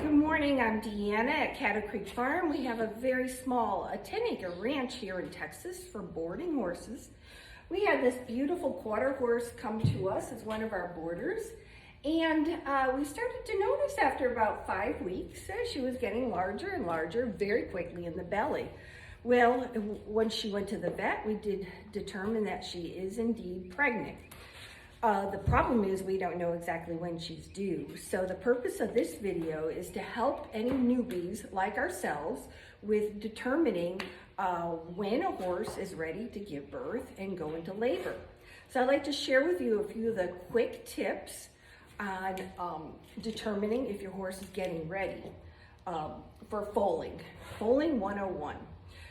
Good morning. I'm Deanna at Caddo Creek Farm. We have a very small, a 10-acre ranch here in Texas for boarding horses. We had this beautiful quarter horse come to us as one of our boarders, and we started to notice after about 5 weeks she was getting larger and larger very quickly in the belly. Well, when she went to the vet, we did determine that she is indeed pregnant. The problem is we don't know exactly when she's due. So the purpose of this video is to help any newbies like ourselves with determining when a horse is ready to give birth and go into labor. So I'd like to share with you a few of the quick tips on determining if your horse is getting ready for foaling. Foaling 101.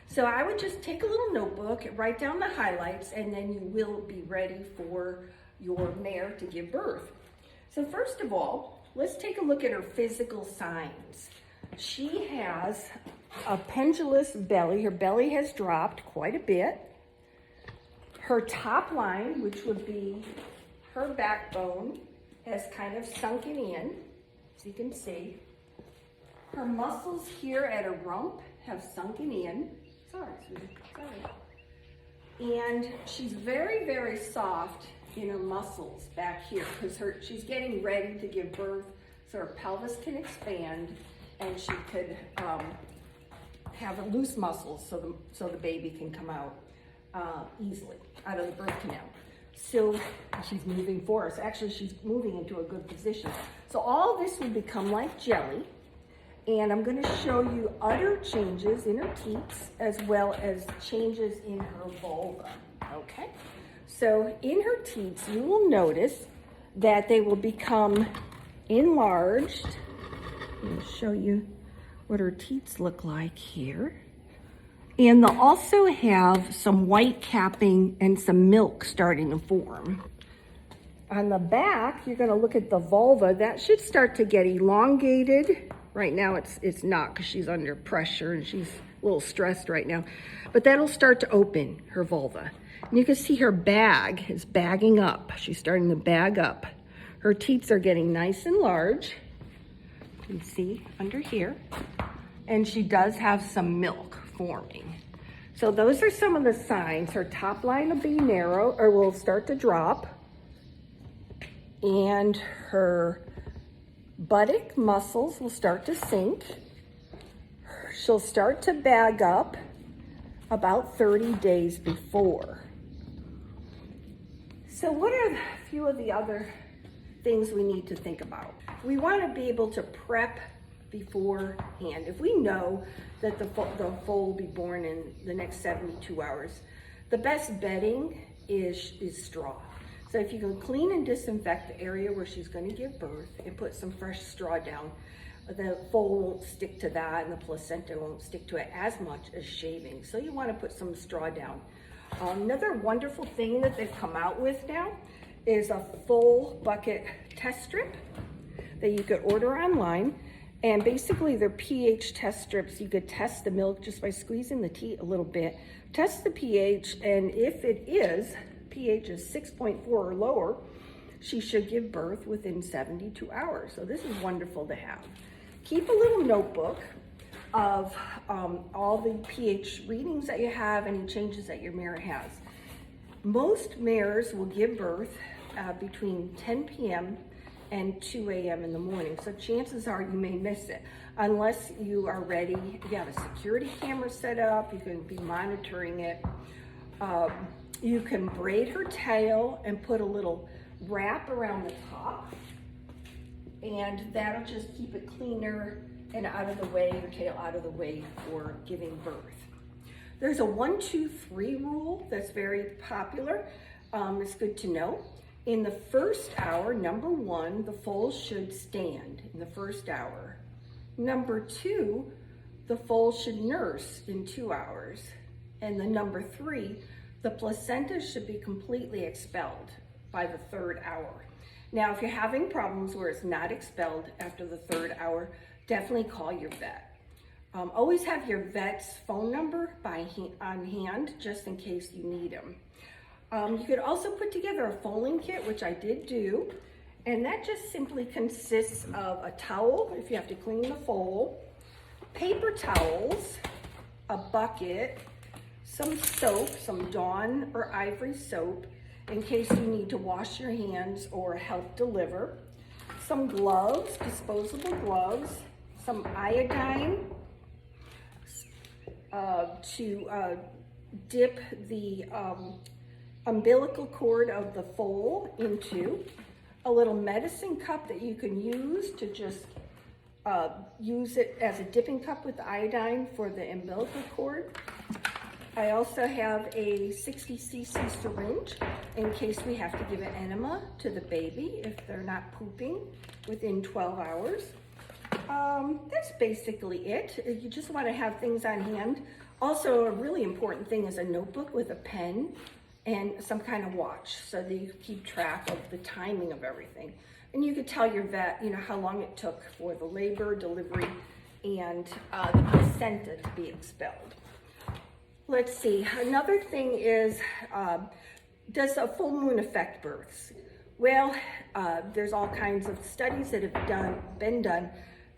So I would just take a little notebook, write down the highlights, and then you will be ready for your mare to give birth. So first of all, let's take a look at her physical signs. She has a pendulous belly. Her belly has dropped quite a bit. Her top line, which would be her backbone, has kind of sunken in, as you can see. Her muscles here at her rump have sunken in. Sorry. And she's very, very soft in her muscles back here because she's getting ready to give birth, so her pelvis can expand and she could have loose muscles so the baby can come out easily out of the birth canal. So she's moving for us. Actually, she's moving into a good position. So all this will become like jelly, and I'm going to show you other changes in her teats as well as changes in her vulva. Okay. So in her teats, you will notice that they will become enlarged. I'll show you what her teats look like here. And they'll also have some white capping and some milk starting to form. On the back, you're going to look at the vulva. That should start to get elongated. Right now it's not because she's under pressure and she's a little stressed right now. But that'll start to open her vulva. And you can see her bag is bagging up. She's starting to bag up. Her teats are getting nice and large. You can see under here. And she does have some milk forming. So those are some of the signs. Her top line will be narrow or will start to drop. And her buttock muscles will start to sink. She'll start to bag up about 30 days before. So what are a few of the other things we need to think about? We want to be able to prep beforehand. If we know that the foal will be born in the next 72 hours, the best bedding is straw. So if you can clean and disinfect the area where she's going to give birth and put some fresh straw down, the foal won't stick to that and the placenta won't stick to it as much as shaving. So you want to put some straw down. Another wonderful thing that they've come out with now is a full bucket test strip that you could order online. And basically they're pH test strips. You could test the milk just by squeezing the teat a little bit, test the pH, and if pH is 6.4 or lower, she should give birth within 72 hours. So this is wonderful to have. Keep a little notebook of all the pH readings that you have, any changes that your mare has. Most mares will give birth between 10 p.m. and 2 a.m. in the morning. So chances are you may miss it unless you are ready. You have a security camera set up, you can be monitoring it. You can braid her tail and put a little wrap around the top, and that'll just keep it cleaner and out of the way, your tail out of the way for giving birth. There's a 1, 2, 3 rule that's very popular. It's good to know. In the first hour, number 1, the foal should stand in the first hour. Number 2, the foal should nurse in 2 hours. And the number 3, the placenta should be completely expelled by the 3rd hour. Now, if you're having problems where it's not expelled after the 3rd hour, definitely call your vet. Always have your vet's phone number on hand just in case you need them. You could also put together a foaling kit, which I did do, And that just simply consists of a towel, if you have to clean the foal, paper towels, a bucket, some soap, some Dawn or Ivory soap, in case you need to wash your hands or help deliver, some gloves, disposable gloves, some iodine to dip the umbilical cord of the foal into, a little medicine cup that you can use to just use it as a dipping cup with iodine for the umbilical cord. I also have a 60cc syringe in case we have to give an enema to the baby if they're not pooping within 12 hours. That's basically it. You just want to have things on hand. Also, a really important thing is a notebook with a pen and some kind of watch so that you keep track of the timing of everything. And you could tell your vet, you know, how long it took for the labor, delivery, and the placenta to be expelled. Let's see, another thing is, does a full moon affect births? Well, there's all kinds of studies that have been done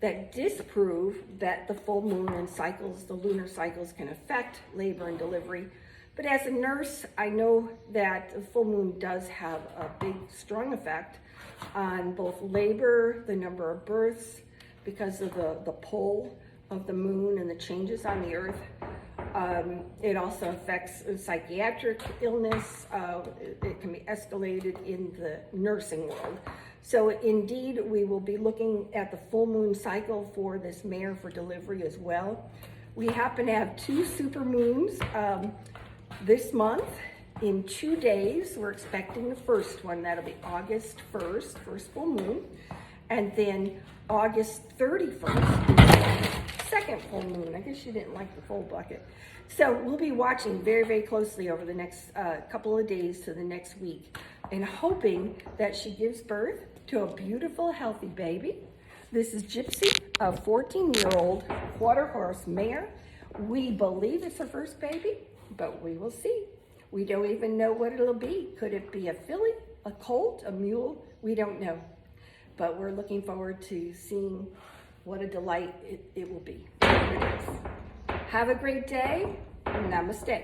that disprove that the full moon and cycles, the lunar cycles, can affect labor and delivery. But as a nurse, I know that the full moon does have a big, strong effect on both labor, the number of births, because of the pull of the moon and the changes on the earth. It also affects psychiatric illness. It can be escalated in the nursing world. So indeed, we will be looking at the full moon cycle for this mare for delivery as well. We happen to have 2 super moons this month in 2 days. We're expecting the first one. That'll be August 1st, first full moon. And then August 31st, second full moon. I guess you didn't like the full bucket. So we'll be watching very, very closely over the next couple of days to the next week and hoping that she gives birth to a beautiful, healthy baby. This is Gypsy, a 14-year-old quarter horse mare. We believe it's her first baby, but we will see. We don't even know what it'll be. Could it be a filly, a colt, a mule? We don't know. But we're looking forward to seeing what a delight it will be. Have a great day. Namaste.